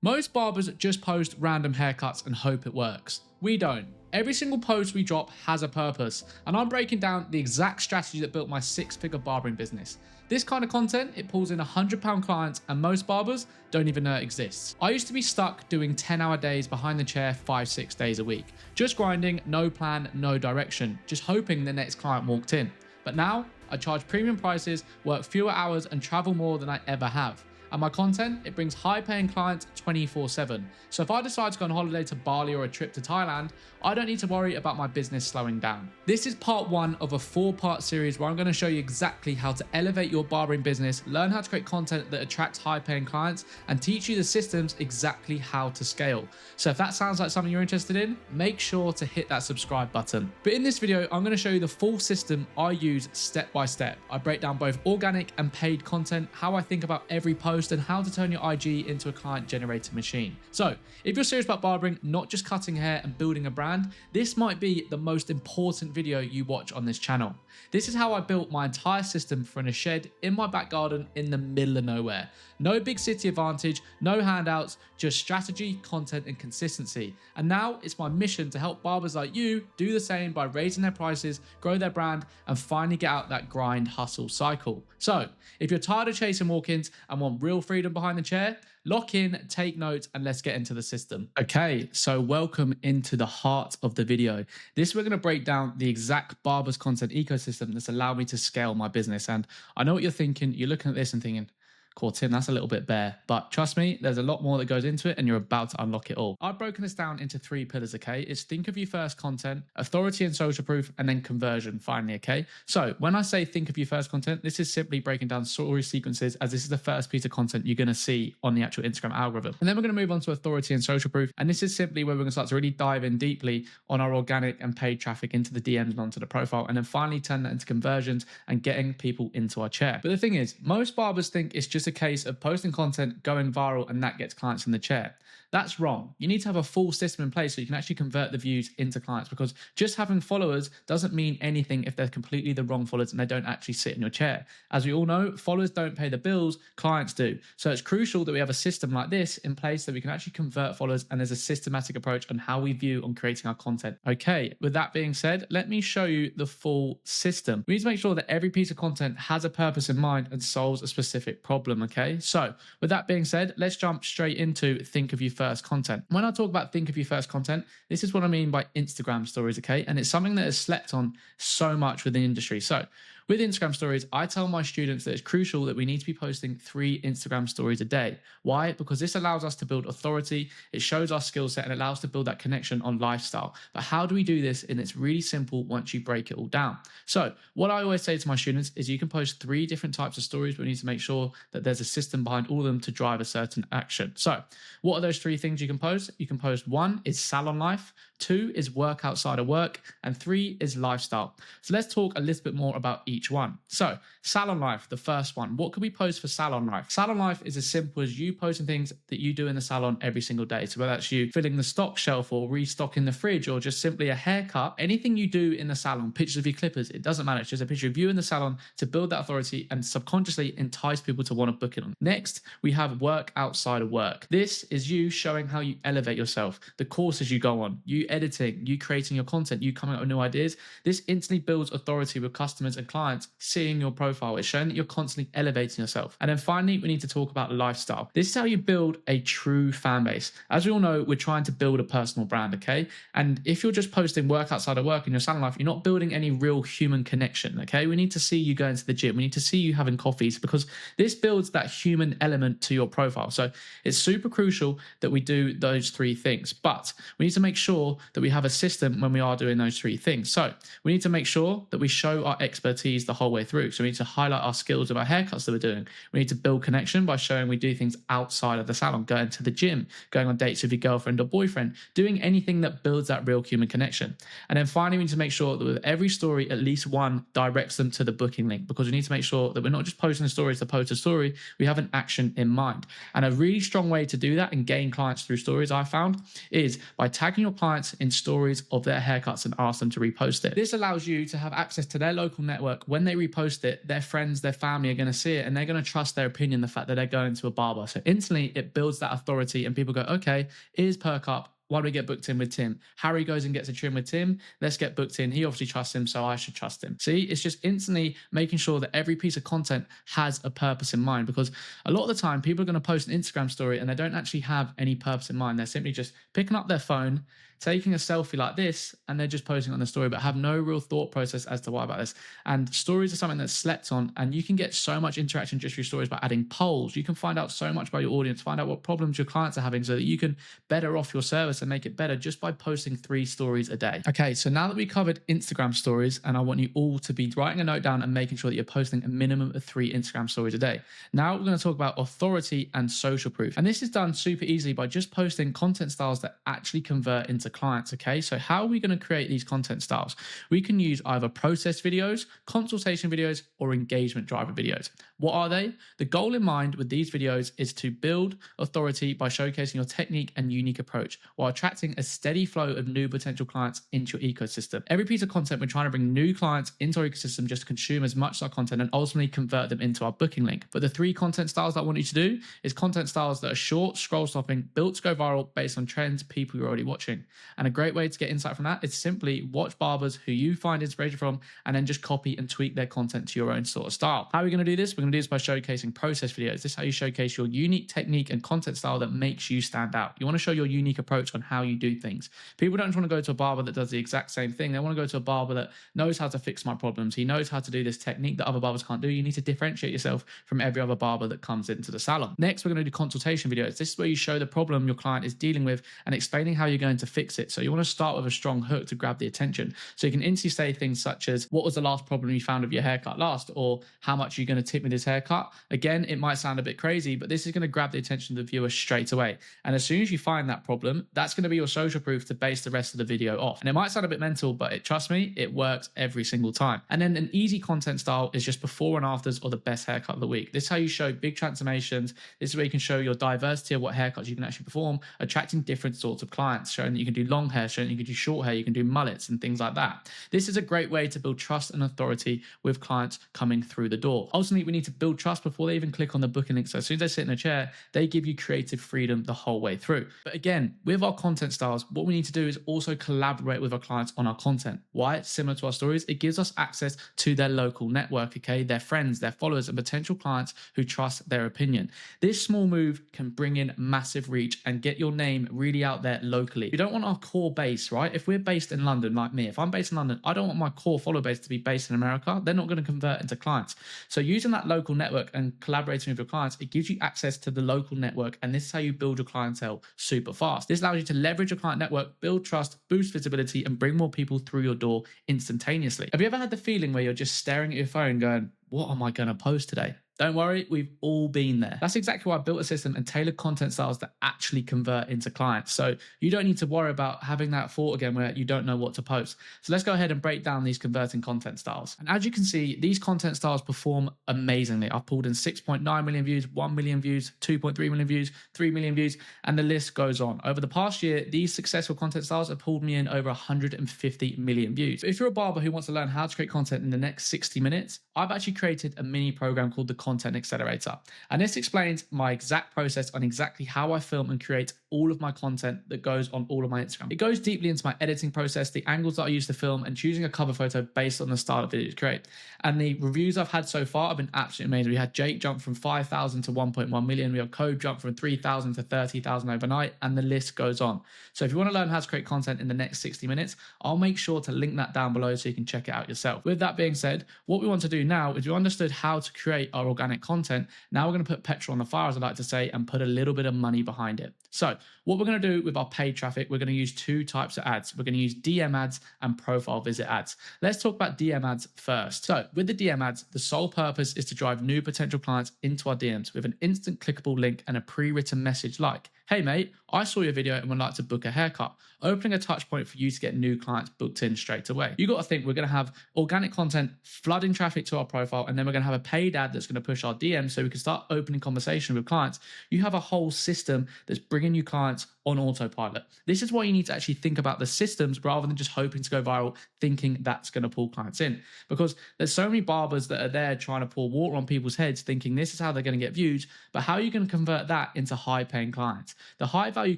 Most barbers just post random haircuts and hope it works. We don't. Every single post we drop has a purpose, and I'm breaking down the exact strategy that built my six-figure barbering business. This kind of content, it pulls in £100 clients, and most barbers don't even know it exists. I used to be stuck doing 10-hour days behind the chair 5-6 days a week, just grinding, no plan, no direction, just hoping the next client walked in. But now, I charge premium prices, work fewer hours, and travel more than I ever have. And my content, it brings high-paying clients 24/7. So if I decide to go on holiday to Bali or a trip to Thailand, I don't need to worry about my business slowing down. This is part one of a 4-part series where I'm going to show you exactly how to elevate your barbering business, learn how to create content that attracts high-paying clients, and teach you the systems exactly how to scale. So if that sounds like something you're interested in, make sure to hit that subscribe button. But in this video, I'm going to show you the full system I use step by step. I break down both organic and paid content, how I think about every post, and how to turn your IG into a client generated machine. So if you're serious about barbering, not just cutting hair and building a brand, this might be the most important video you watch on this channel. This is how I built my entire system from a shed in my back garden in the middle of nowhere. No big city advantage, no handouts, just strategy, content, and consistency. And now it's my mission to help barbers like you do the same by raising their prices, grow their brand, and finally get out that grind hustle cycle. So if you're tired of chasing walk-ins and want real freedom behind the chair, lock in, take notes, and let's get into the system. Okay, so welcome into the heart of the video. This, we're going to break down the exact Barbers content ecosystem that's allowed me to scale my business. And I know what you're thinking. You're looking at this and thinking, cool, Tim, that's a little bit bare. But trust me, there's a lot more that goes into it, and you're about to unlock it all. I've broken this down into 3 pillars, okay? It's think of you first content, authority and social proof, and then conversion finally, okay? So when I say think of you first content, this is simply breaking down story sequences, as this is the first piece of content you're going to see on the actual Instagram algorithm. And then we're going to move on to authority and social proof. And this is simply where we're going to start to really dive in deeply on our organic and paid traffic into the DMs and onto the profile, and then finally turn that into conversions and getting people into our chair. But the thing is, most barbers think it's just a case of posting content, going viral, and that gets clients in the chair. That's wrong. You need to have a full system in place so you can actually convert the views into clients, because just having followers doesn't mean anything if they're completely the wrong followers and they don't actually sit in your chair. As we all know, followers don't pay the bills, clients do. So it's crucial that we have a system like this in place that we can actually convert followers, and there's a systematic approach on how we view on creating our content. Okay, with that being said, let me show you the full system. We need to make sure that every piece of content has a purpose in mind and solves a specific problem, okay? So with that being said, let's jump straight into think of you first content. When I talk about think of you first content, this is what I mean by Instagram stories, okay? And it's something that is slept on so much within the industry. So with Instagram stories, I tell my students that it's crucial that we need to be posting 3 Instagram stories a day. Why? Because this allows us to build authority, it shows our skill set, and it allows us to build that connection on lifestyle. But how do we do this? And it's really simple once you break it all down. So what I always say to my students is you can post 3 different types of stories, but we need to make sure that there's a system behind all of them to drive a certain action. So what are those 3 things you can post? You can post 1 is salon life, 2 is work outside of work, and 3 is lifestyle. So let's talk a little bit more about each one. So salon life, the first one. What can we post for salon life? Salon life is as simple as you posting things that you do in the salon every single day. So whether that's you filling the stock shelf or restocking the fridge or just simply a haircut, anything you do in the salon, pictures of your clippers, it doesn't matter. It's just a picture of you in the salon to build that authority and subconsciously entice people to want to book it on. Next, we have work outside of work. This is you showing how you elevate yourself, the courses you go on, you editing, you creating your content, you coming up with new ideas. This instantly builds authority with customers and clients seeing your profile. It's showing that you're constantly elevating yourself. And then finally, we need to talk about lifestyle. This is how you build a true fan base. As we all know, we're trying to build a personal brand, okay? And if you're just posting work outside of work in your salon life, you're not building any real human connection, okay? We need to see you going to the gym. We need to see you having coffees, because this builds that human element to your profile. So it's super crucial that we do those 3 things, but we need to make sure that we have a system when we are doing those 3 things. So we need to make sure that we show our expertise the whole way through. So we need to highlight our skills of our haircuts that we're doing. We need to build connection by showing we do things outside of the salon, going to the gym, going on dates with your girlfriend or boyfriend, doing anything that builds that real human connection. And then finally, we need to make sure that with every story, at least one directs them to the booking link, because we need to make sure that we're not just posting stories to post a story, we have an action in mind. And a really strong way to do that and gain clients through stories, I found, is by tagging your clients in stories of their haircuts and ask them to repost it. This allows you to have access to their local network network, when they repost it, their friends, their family are going to see it and they're going to trust their opinion, the fact that they're going to a barber. So instantly it builds that authority and people go, okay, here's Perk Up. Why don't we get booked in with Tim? Harry goes and gets a trim with Tim. Let's get booked in. He obviously trusts him, so I should trust him. See, it's just instantly making sure that every piece of content has a purpose in mind, because a lot of the time people are going to post an Instagram story and they don't actually have any purpose in mind. They're simply just picking up their phone, taking a selfie like this, and they're just posting on the story, but have no real thought process as to why about this. And stories are something that's slept on, and you can get so much interaction just through stories by adding polls. You can find out so much about your audience, find out what problems your clients are having so that you can better off your service and make it better just by posting 3 stories a day. Okay, so now that we covered Instagram stories, and I want you all to be writing a note down and making sure that you're posting a minimum of 3 Instagram stories a day. Now we're going to talk about authority and social proof. And this is done super easily by just posting content styles that actually convert into clients. Okay, so how are we going to create these content styles? We can use either process videos, consultation videos, or engagement driver videos. What are they? The goal in mind with these videos is to build authority by showcasing your technique and unique approach while attracting a steady flow of new potential clients into your ecosystem. Every piece of content, we're trying to bring new clients into our ecosystem just to consume as much of our content and ultimately convert them into our booking link. But the 3 content styles that I want you to do is content styles that are short, scroll stopping, built to go viral based on trends people you're already watching. And a great way to get insight from that is simply watch barbers who you find inspiration from and then just copy and tweak their content to your own sort of style. How are we going to do this? We're going to do this by showcasing process videos. This is how you showcase your unique technique and content style that makes you stand out. You want to show your unique approach on how you do things. People don't just want to go to a barber that does the exact same thing. They want to go to a barber that knows how to fix my problems. He knows how to do this technique that other barbers can't do. You need to differentiate yourself from every other barber that comes into the salon. Next, we're going to do consultation videos. This is where you show the problem your client is dealing with and explaining how you're going to fix it. So you want to start with a strong hook to grab the attention. So you can instantly say things such as, what was the last problem you found with your haircut last? Or how much are you going to tip me this haircut? Again, it might sound a bit crazy, but this is going to grab the attention of the viewer straight away. And as soon as you find that problem, that's going to be your social proof to base the rest of the video off. And it might sound a bit mental, but trust me, it works every single time. And then an easy content style is just before and afters or the best haircut of the week. This is how you show big transformations. This is where you can show your diversity of what haircuts you can actually perform, attracting different sorts of clients, showing that you can do long hair, showing that you can do short hair, you can do mullets and things like that. This is a great way to build trust and authority with clients coming through the door. Ultimately, we need to build trust before they even click on the booking link. So as soon as they sit in a chair, they give you creative freedom the whole way through. But again, with our content styles, what we need to do is also collaborate with our clients on our content. Why? Similar to our stories, it gives us access to their local network, okay? Their friends, their followers, and potential clients who trust their opinion. This small move can bring in massive reach and get your name really out there locally. We don't want our core base, right? If we're based in London, like me, if I'm based in London, I don't want my core follower base to be based in America. They're not going to convert into clients. So using that local network and collaborating with your clients, it gives you access to the local network, and this is how you build your clientele super fast. This allows you to leverage your client network, build trust, boost visibility, and bring more people through your door instantaneously. Have you ever had the feeling where you're just staring at your phone going, what am I going to post today? Don't worry, we've all been there. That's exactly why I built a system and tailored content styles that actually convert into clients. So you don't need to worry about having that thought again where you don't know what to post. So let's go ahead and break down these converting content styles. And as you can see, these content styles perform amazingly. I've pulled in 6.9 million views, 1 million views, 2.3 million views, 3 million views, and the list goes on. Over the past year, these successful content styles have pulled me in over 150 million views. But if you're a barber who wants to learn how to create content in the next 60 minutes, I've actually created a mini program called the Content Accelerator. And this explains my exact process on exactly how I film and create all of my content that goes on all of my Instagram. It goes deeply into my editing process, the angles that I use to film, and choosing a cover photo based on the style of video to create. And the reviews I've had so far have been absolutely amazing. We had Jake jump from 5,000 to 1.1 million. We have Code jump from 3,000 to 30,000 overnight, and the list goes on. So if you want to learn how to create content in the next 60 minutes, I'll make sure to link that down below so you can check it out yourself. With that being said, what we want to do now is we understood how to create our organic content. Now we're going to put petrol on the fire, as I like to say, and put a little bit of money behind it. So what we're going to do with our paid traffic, we're going to use 2 types of ads. We're going to use DM ads and profile visit ads. Let's talk about DM ads first. So with the DM ads, the sole purpose is to drive new potential clients into our DMs with an instant clickable link and a pre-written message like, hey mate, I saw your video and would like to book a haircut. Opening a touch point for you to get new clients booked in straight away. You got to think we're going to have organic content flooding traffic to our profile, and then we're going to have a paid ad that's going to push our DMs so we can start opening conversation with clients. You have a whole system that's bringing you clients on autopilot. This is why you need to actually think about the systems rather than just hoping to go viral, thinking that's going to pull clients in. Because there's so many barbers that are there trying to pour water on people's heads, thinking this is how they're going to get views, but how are you going to convert that into high paying clients? The high value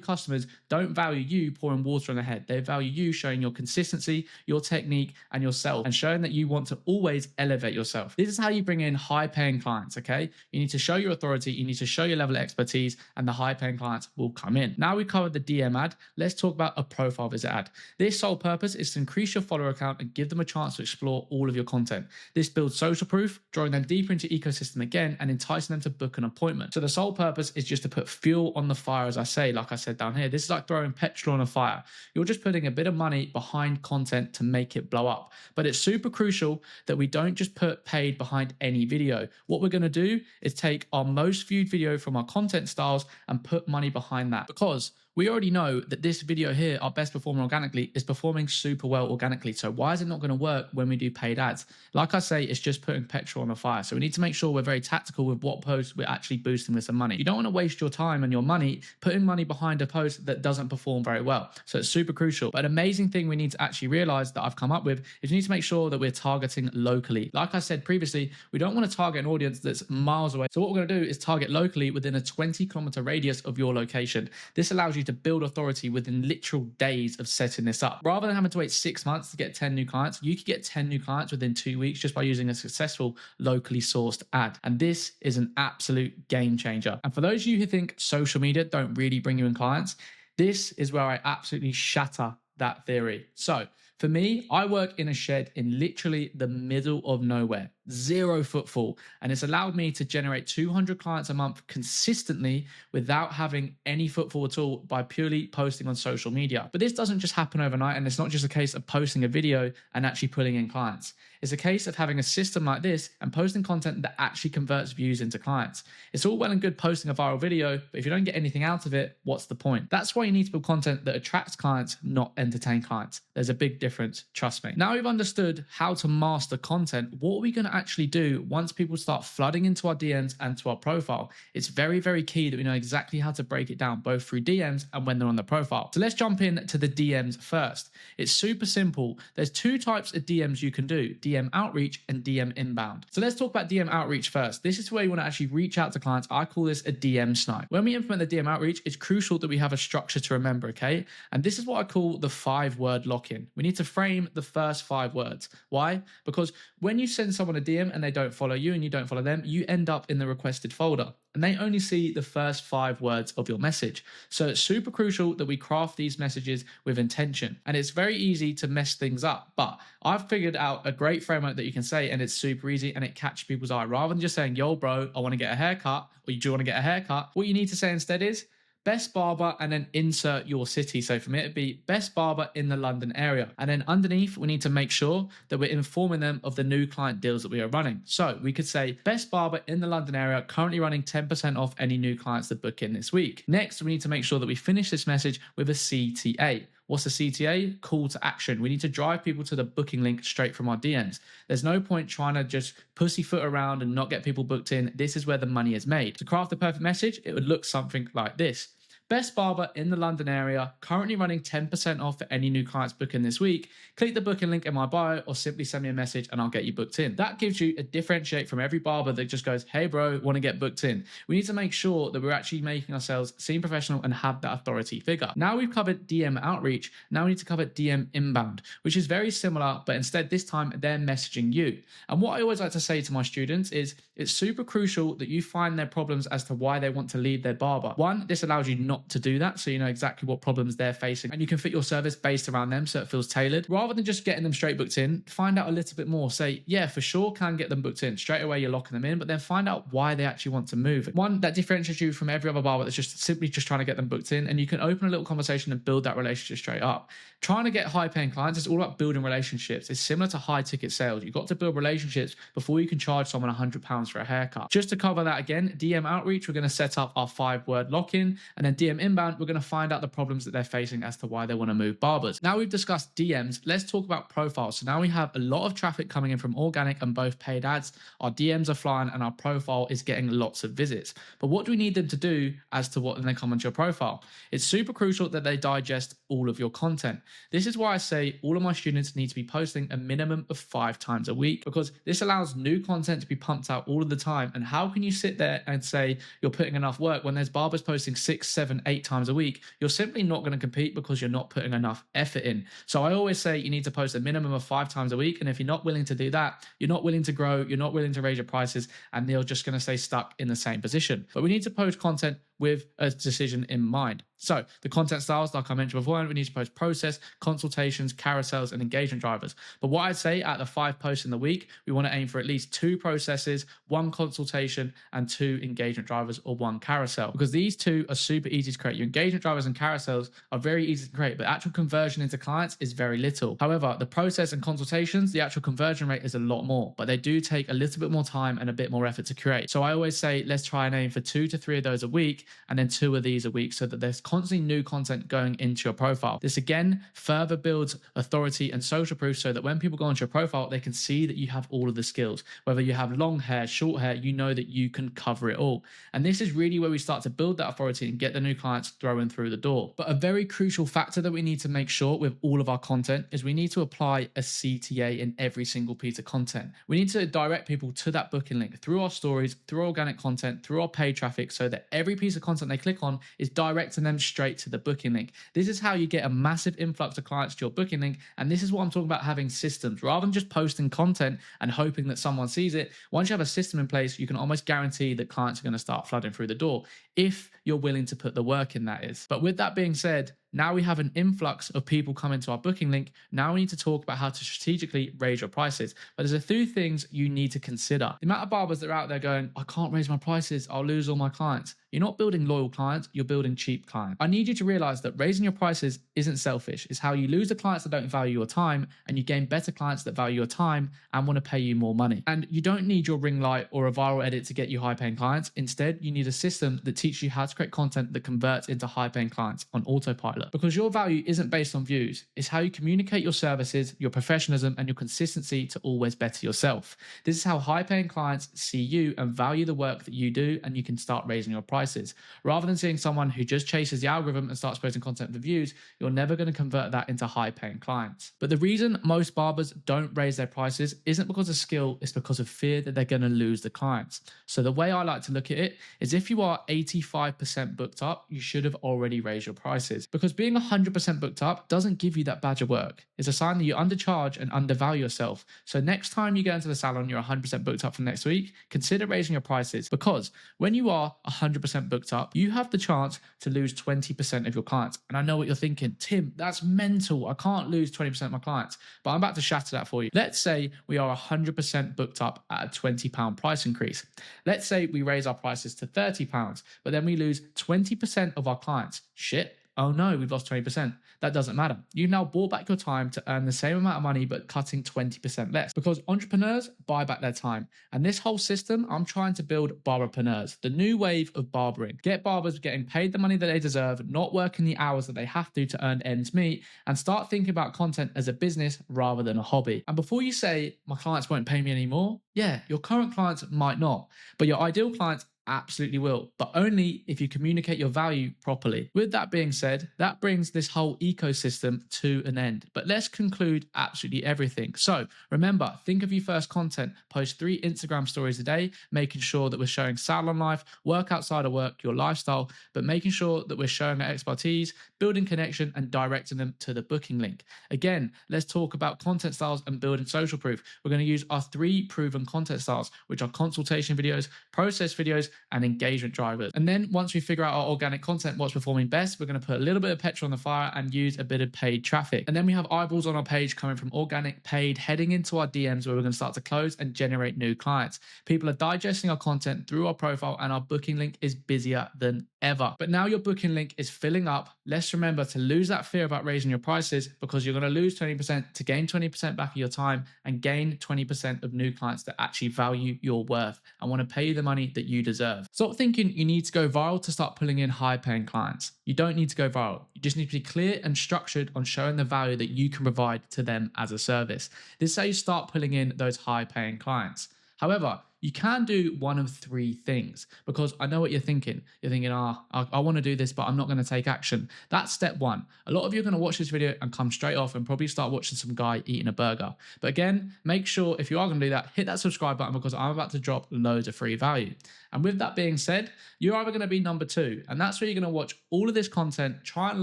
customers don't value you pouring water on their head. They value you showing your consistency, your technique, and yourself, and showing that you want to always elevate yourself. This is how you bring in high paying clients, okay? You need to show your authority, you need to show your level of expertise, and the high paying clients will come in. Now we covered the DM ad, let's talk about a profile visit ad. This sole purpose is to increase your follower account and give them a chance to explore all of your content. This builds social proof, drawing them deeper into your ecosystem again and enticing them to book an appointment. So the sole purpose is just to put fuel on the fire, as I say, like I said down here. This is like throwing petrol on a fire. You're just putting a bit of money behind content to make it blow up. But it's super crucial that we don't just put paid behind any video. What we're going to do is take our most viewed video from our content styles and put money behind that, because we already know that this video here, our best performer organically, is performing super well organically. So why is it not going to work when we do paid ads? Like I say, it's just putting petrol on the fire. So we need to make sure we're very tactical with what posts we're actually boosting with some money. You don't want to waste your time and your money putting money behind a post that doesn't perform very well. So it's super crucial. But an amazing thing we need to actually realize that I've come up with is we need to make sure that we're targeting locally. Like I said previously, we don't want to target an audience that's miles away. So what we're going to do is target locally within a 20-kilometer radius of your location. This allows you to build authority within literal days of setting this up. Rather than having to wait 6 months to get 10 new clients, you could get 10 new clients within 2 weeks just by using a successful locally sourced ad. And this is an absolute game changer. And for those of you who think social media don't really bring you in clients, this is where I absolutely shatter that theory. So for me, I work in a shed in literally the middle of nowhere, zero footfall, and it's allowed me to generate 200 clients a month consistently without having any footfall at all by purely posting on social media. But this doesn't just happen overnight, and it's not just a case of posting a video and actually pulling in clients. It's a case of having a system like this and posting content that actually converts views into clients. It's all well and good posting a viral video, but if you don't get anything out of it, what's the point? That's why you need to build content that attracts clients, not entertain clients. There's a big difference, trust me. Now we've understood how to master content, what are we going to actually do once people start flooding into our DMs and to our profile? It's very, very key that we know exactly how to break it down, both through DMs and when they're on the profile. So let's jump in to the DMs first. It's super simple. There's two types of DMs you can do: DM outreach and DM inbound. So let's talk about DM outreach first. This is where you want to actually reach out to clients. I call this a DM snipe. When we implement the DM outreach, it's crucial that we have a structure to remember, okay? And this is what I call the 5-word lock-in. We need to frame the first 5 words. Why? Because when you send someone a DM and they don't follow you and you don't follow them, you end up in the requested folder, and they only see the first 5 words of your message. So it's super crucial that we craft these messages with intention. And it's very easy to mess things up, but I've figured out a great framework that you can say, and it's super easy and it catches people's eye. Rather than just saying, yo bro, I want to get a haircut, or you do want to get a haircut, what you need to say instead is, best barber, and then insert your city. So for me, it'd be best barber in the London area. And then underneath, we need to make sure that we're informing them of the new client deals that we are running. So we could say best barber in the London area, currently running 10% off any new clients that book in this week. Next, we need to make sure that we finish this message with a CTA. What's a CTA? Call to action. We need to drive people to the booking link straight from our DMs. There's no point trying to just pussyfoot around and not get people booked in. This is where the money is made. To craft the perfect message, it would look something like this. Best barber in the London area, currently running 10% off for any new clients booking this week. Click the booking link in my bio or simply send me a message and I'll get you booked in. That gives you a differentiate from every barber that just goes, hey bro, want to get booked in. We need to make sure that we're actually making ourselves seem professional and have that authority figure. Now we've covered DM outreach. Now we need to cover DM inbound, which is very similar, but instead this time they're messaging you. And what I always like to say to my students is it's super crucial that you find their problems as to why they want to leave their barber. One, this allows you not to do that, so you know exactly what problems they're facing and you can fit your service based around them so it feels tailored. Rather than just getting them straight booked in, find out a little bit more. Say, yeah, for sure can get them booked in. Straight away you're locking them in, but then find out why they actually want to move. One, that differentiates you from every other barber that's just simply just trying to get them booked in, and you can open a little conversation and build that relationship straight up. Trying to get high paying clients is all about building relationships. It's similar to high ticket sales. You've got to build relationships before you can charge someone £100 for a haircut. Just to cover that again, DM outreach, we're going to set up our 5-word lock-in, and then DM inbound, we're going to find out the problems that they're facing as to why they want to move barbers. Now we've discussed DMs, let's talk about profiles. So now we have a lot of traffic coming in from organic and both paid ads. Our DMs are flying and our profile is getting lots of visits. But what do we need them to do as to what they come onto your profile? It's super crucial that they digest all of your content. This is why I say all of my students need to be posting a minimum of 5 times a week, because this allows new content to be pumped out all of the time. And how can you sit there and say you're putting enough work when there's barbers posting 6, 7, 8 times a week? You're simply not going to compete because you're not putting enough effort in. So I always say you need to post a minimum of 5 times a week. And if you're not willing to do that, you're not willing to grow, you're not willing to raise your prices, and you're just going to stay stuck in the same position. But we need to post content with a decision in mind. So the content styles, like I mentioned before, we need to post process, consultations, carousels, and engagement drivers. But what I'd say at the 5 posts in the week, we want to aim for at least 2 processes, 1 consultation, and 2 engagement drivers or 1 carousel, because these 2 are super easy to create. Your engagement drivers and carousels are very easy to create, but actual conversion into clients is very little. However, the process and consultations, the actual conversion rate is a lot more, but they do take a little bit more time and a bit more effort to create. So I always say, let's try and aim for 2 to 3 of those a week, and then 2 of these a week, so that there's constantly new content going into your profile. This again further builds authority and social proof, so that when people go onto your profile, they can see that you have all of the skills. Whether you have long hair, short hair, you know that you can cover it all. And this is really where we start to build that authority and get the new clients throwing through the door. But a very crucial factor that we need to make sure with all of our content is we need to apply a CTA in every single piece of content. We need to direct people to that booking link through our stories, through organic content, through our paid traffic, so that every piece of content they click on is directing them straight to the booking link. This is how you get a massive influx of clients to your booking link. And this is what I'm talking about, having systems rather than just posting content and hoping that someone sees it. Once you have a system in place, you can almost guarantee that clients are going to start flooding through the door, if you're willing to put the work in, that is. But with that being said, now we have an influx of people coming to our booking link. Now we need to talk about how to strategically raise your prices. But there's a few things you need to consider. The amount of barbers that are out there going, I can't raise my prices, I'll lose all my clients. You're not building loyal clients, you're building cheap clients. I need you to realize that raising your prices isn't selfish. It's how you lose the clients that don't value your time, and you gain better clients that value your time and want to pay you more money. And you don't need your ring light or a viral edit to get you high paying clients. Instead, you need a system that teaches you how to create content that converts into high paying clients on autopilot. Because your value isn't based on views. It's how you communicate your services, your professionalism, and your consistency to always better yourself. This is how high paying clients see you and value the work that you do, and you can start raising your prices. Rather than seeing someone who just chases the algorithm and starts posting content for views, you're never going to convert that into high paying clients. But the reason most barbers don't raise their prices isn't because of skill, it's because of fear that they're going to lose the clients. So the way I like to look at it is, if you are 85% booked up, you should have already raised your prices, because being 100% booked up doesn't give you that badge of work. It's a sign that you undercharge and undervalue yourself. So next time you go into the salon, you're 100% booked up for next week, consider raising your prices, because when you are 100% booked up, you have the chance to lose 20% of your clients. And I know what you're thinking, Tim, that's mental. I can't lose 20% of my clients. But I'm about to shatter that for you. Let's say we are 100% booked up at a £20 price increase. Let's say we raise our prices to £30, but then we lose 20% of our clients. Shit. Oh no, we've lost 20%. That doesn't matter. You've now bought back your time to earn the same amount of money, but cutting 20% less, because entrepreneurs buy back their time. And this whole system, I'm trying to build barberpreneurs, the new wave of barbering. Get barbers getting paid the money that they deserve, not working the hours that they have to earn ends meet, and start thinking about content as a business rather than a hobby. And before you say, my clients won't pay me anymore, yeah, your current clients might not, but your ideal clients absolutely will, but only if you communicate your value properly. With that being said, that brings this whole ecosystem to an end. But let's conclude absolutely everything. So remember, think of your first content, post 3 Instagram stories a day, making sure that we're showing salon life, work outside of work, your lifestyle, but making sure that we're showing our expertise, building connection, and directing them to the booking link. Again, let's talk about content styles and building social proof. We're going to use our 3 proven content styles, which are consultation videos, process videos, and engagement drivers. And then once we figure out our organic content, what's performing best, we're going to put a little bit of petrol on the fire and use a bit of paid traffic. And then we have eyeballs on our page coming from organic, paid, heading into our DMs, where we're going to start to close and generate new clients. People are digesting our content through our profile, and our booking link is busier than ever. But now your booking link is filling up. Let's remember to lose that fear about raising your prices, because you're going to lose 20% to gain 20% back of your time and gain 20% of new clients that actually value your worth and want to pay you the money that you deserve. Stop thinking you need to go viral to start pulling in high paying clients. You don't need to go viral. You just need to be clear and structured on showing the value that you can provide to them as a service. This is how you start pulling in those high paying clients. However, you can do one of three things, because I know what you're thinking. You're thinking, I want to do this, but I'm not going to take action. That's step one. A lot of you are going to watch this video and come straight off and probably start watching some guy eating a burger. But again, make sure if you are going to do that, hit that subscribe button, because I'm about to drop loads of free value. And with that being said, you're either going to be number two, and that's where you're going to watch all of this content, try and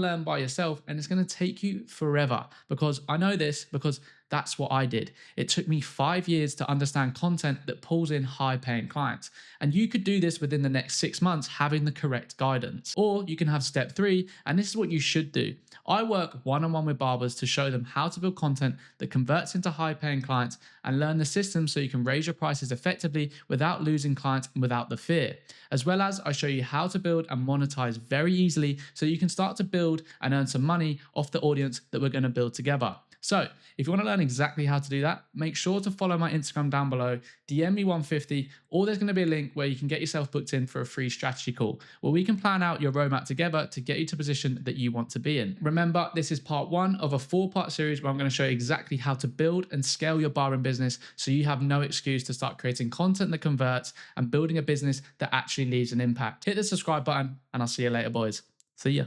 learn by yourself, and it's going to take you forever, because I know this because that's what I did. It took me 5 years to understand content that pulls in high paying clients. And you could do this within the next 6 months, having the correct guidance. Or you can have step three, and this is what you should do. I work one-on-one with barbers to show them how to build content that converts into high paying clients, and learn the system so you can raise your prices effectively without losing clients and without the fear. As well as I show you how to build and monetize very easily so you can start to build and earn some money off the audience that we're going to build together. So if you want to learn exactly how to do that, make sure to follow my Instagram down below, DM me 150, or there's going to be a link where you can get yourself booked in for a free strategy call where we can plan out your roadmap together to get you to a position that you want to be in. Remember, this is part one of a 4-part series where I'm going to show you exactly how to build and scale your barbering business so you have no excuse to start creating content that converts and building a business that actually leaves an impact. Hit the subscribe button, and I'll see you later, boys. See ya.